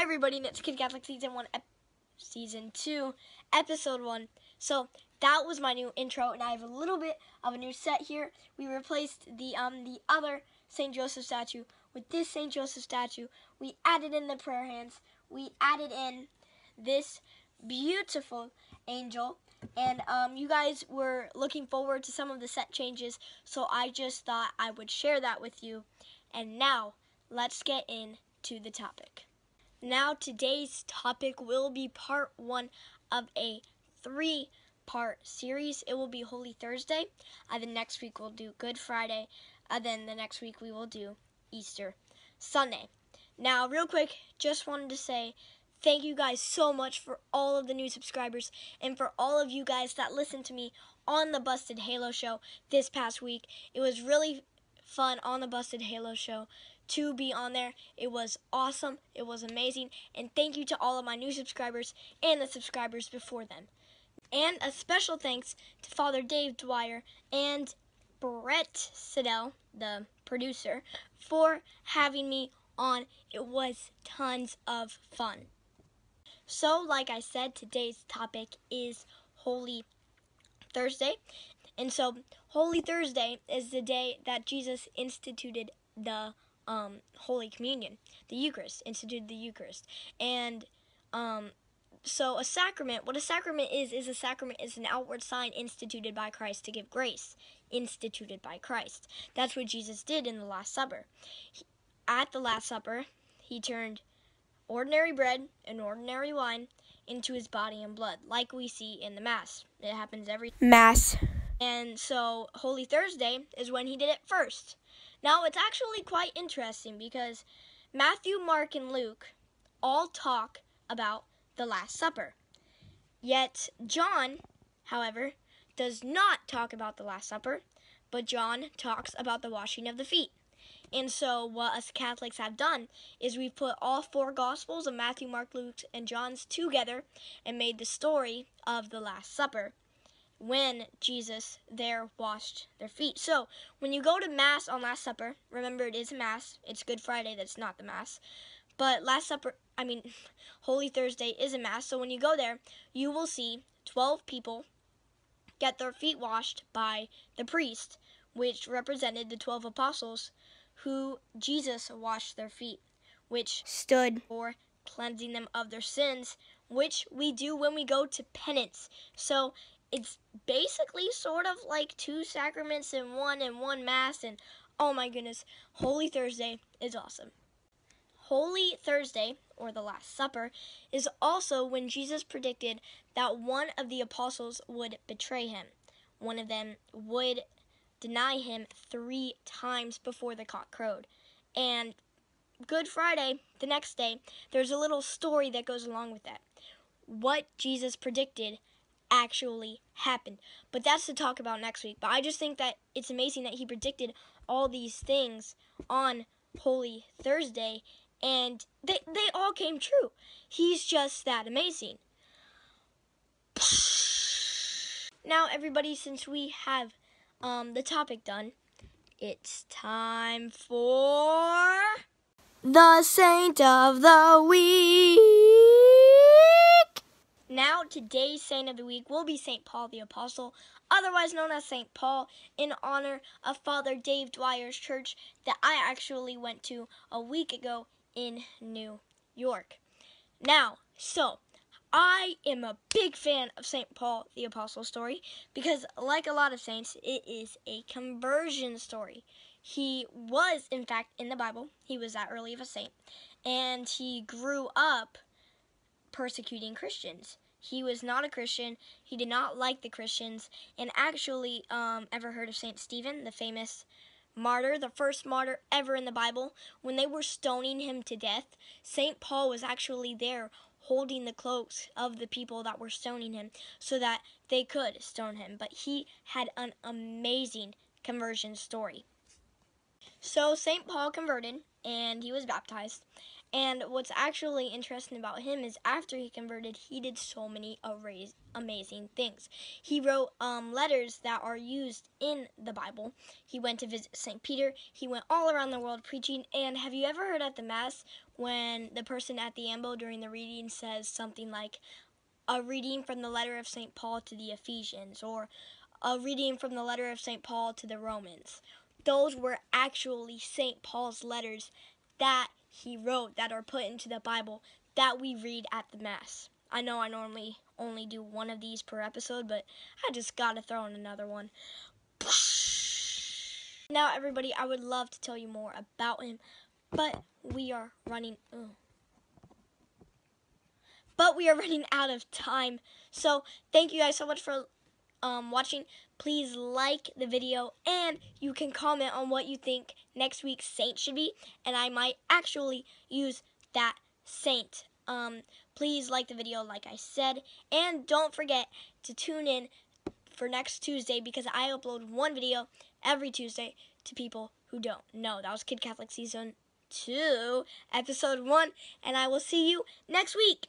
everybody, and it's Kid Catholic Season 2, Episode 1. So that was my new intro, and I have a little bit of a new set here. We replaced the other St. Joseph statue with this St. Joseph statue. We added in the prayer hands. We added in this beautiful angel, and you guys were looking forward to some of the set changes, so I just thought I would share that with you. And now, let's get into the topic. Now, today's topic will be part 1 of a 3-part series. It will be Holy Thursday. Then next week we'll do Good Friday. Then the next week we will do Easter Sunday. Now, real quick, just wanted to say thank you guys so much for all of the new subscribers and for all of you guys that listened to me on the Busted Halo Show this past week. It was really fun on the Busted Halo Show to be on there. It was awesome. It was amazing. And thank you to all of my new subscribers and the subscribers before them. And a special thanks to Father Dave Dwyer and Brett Siddell, the producer, for having me on. It was tons of fun. So, like I said, today's topic is Holy Thursday. And so, Holy Thursday is the day that Jesus instituted the Holy Communion, the Eucharist, instituted the Eucharist. And so a sacrament, what a sacrament is a sacrament is an outward sign instituted by Christ to give grace, instituted by Christ. That's what Jesus did in the Last Supper. At the Last Supper, he turned ordinary bread and ordinary wine into his body and blood, like we see in the Mass. It happens every Mass. And so Holy Thursday is when he did it first. Now, it's actually quite interesting because Matthew, Mark, and Luke all talk about the Last Supper. Yet John, however, does not talk about the Last Supper, but John talks about the washing of the feet. And so what us Catholics have done is we've put all 4 Gospels of Matthew, Mark, Luke, and John's together and made the story of the Last Supper, when Jesus there washed their feet. So, when you go to Mass on Last Supper, remember it is a Mass. It's Good Friday that's not the Mass. But Holy Thursday is a Mass. So when you go there, you will see 12 people get their feet washed by the priest, which represented the 12 apostles who Jesus washed their feet, which stood for cleansing them of their sins, which we do when we go to penance. So it's basically sort of like 2 sacraments in one Mass, and oh my goodness, Holy Thursday is awesome. Holy Thursday, or the Last Supper, is also when Jesus predicted that one of the apostles would betray him. One of them would deny him 3 times before the cock crowed. And Good Friday, the next day, there's a little story that goes along with that. What Jesus predicted actually happened. But that's to talk about next week. But I just think that it's amazing that he predicted all these things on Holy Thursday, and they all came true. He's just that amazing. Now, everybody, since we have the topic done, it's time for the Saint of the Week. Now, today's Saint of the Week will be St. Paul the Apostle, otherwise known as St. Paul, in honor of Father Dave Dwyer's church that I actually went to a week ago in New York. Now, so, I am a big fan of St. Paul the Apostle story because, like a lot of saints, it is a conversion story. He was, in fact, in the Bible. He was that early of a saint, and he grew up persecuting Christians. He was not a Christian. He did not like the Christians. And actually, ever heard of St. Stephen, the famous martyr, the first martyr ever in the Bible? When they were stoning him to death, St. Paul was actually there holding the cloaks of the people that were stoning him so that they could stone him. But he had an amazing conversion story. So St. Paul converted, and he was baptized. And what's actually interesting about him is after he converted, he did so many amazing things. He wrote letters that are used in the Bible. He went to visit St. Peter. He went all around the world preaching. And have you ever heard at the Mass when the person at the ambo during the reading says something like a reading from the letter of St. Paul to the Ephesians, or a reading from the letter of St. Paul to the Romans? Those were actually St. Paul's letters that he wrote that are put into the Bible that we read at the Mass. I know I normally only do one of these per episode, but I just gotta throw in another one. Now, everybody, I would love to tell you more about him, but we are running out of time. So thank you guys so much for watching. Please like the video, and you can comment on what you think next week's saint should be, and I might actually use that saint. Please like the video, like I said, and don't forget to tune in for next Tuesday, because I upload one video every Tuesday to people who don't know. That was Kid Catholic Season 2, Episode 1, and I will see you next week.